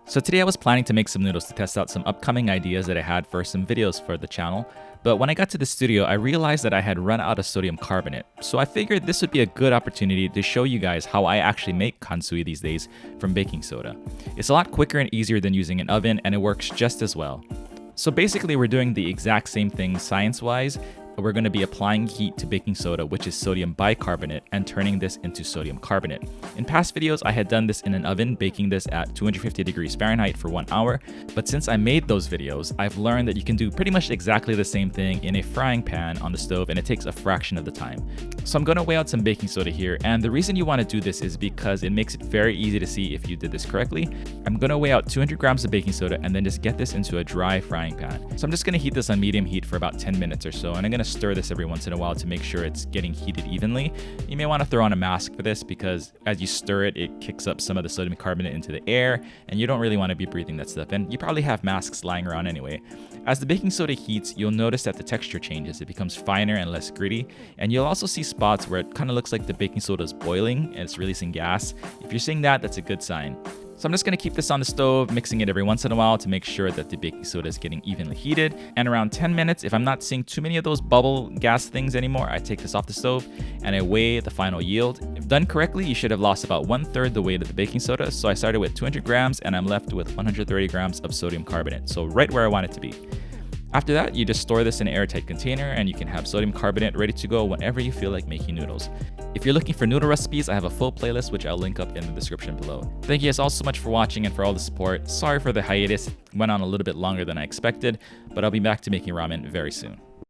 So today I was planning to make some noodles to test out some upcoming ideas that I had for some videos for the channel, but when I got to the studio I realized that I had run out of sodium carbonate. So I figured this would be a good opportunity to show you guys how I actually make Kansui these days from baking soda. It's a lot quicker and easier than using an oven, and it works just as well. So basically we're doing the exact same thing science-wise. We're going to be applying heat to baking soda, which is sodium bicarbonate, and turning this into sodium carbonate. In past videos, I had done this in an oven, baking this at 250 degrees Fahrenheit for 1 hour. But since I made those videos, I've learned that you can do pretty much exactly the same thing in a frying pan on the stove, and it takes a fraction of the time. So I'm going to weigh out some baking soda here, and the reason you want to do this is because it makes it very easy to see if you did this correctly. I'm going to weigh out 200 grams of baking soda and then just get this into a dry frying pan. So I'm just going to heat this on medium heat for about 10 minutes or so, and I'm going to stir this every once in a while to make sure it's getting heated evenly. You may want to throw on a mask for this because as you stir it, it kicks up some of the sodium carbonate into the air, and you don't really want to be breathing that stuff. And you probably have masks lying around anyway. As the baking soda heats, you'll notice that the texture changes. It becomes finer and less gritty, and you'll also see spots where it kind of looks like the baking soda is boiling and it's releasing gas. If you're seeing that, that's a good sign. So I'm just going to keep this on the stove, mixing it every once in a while to make sure that the baking soda is getting evenly heated. And around 10 minutes, if I'm not seeing too many of those bubble gas things anymore, I take this off the stove and I weigh the final yield. If done correctly, you should have lost about 1/3 the weight of the baking soda. So I started with 200 grams and I'm left with 130 grams of sodium carbonate. So right where I want it to be. After that, you just store this in an airtight container and you can have sodium carbonate ready to go whenever you feel like making noodles. If you're looking for noodle recipes, I have a full playlist which I'll link up in the description below. Thank you guys all so much for watching and for all the support. Sorry for the hiatus, it went on a little bit longer than I expected, but I'll be back to making ramen very soon.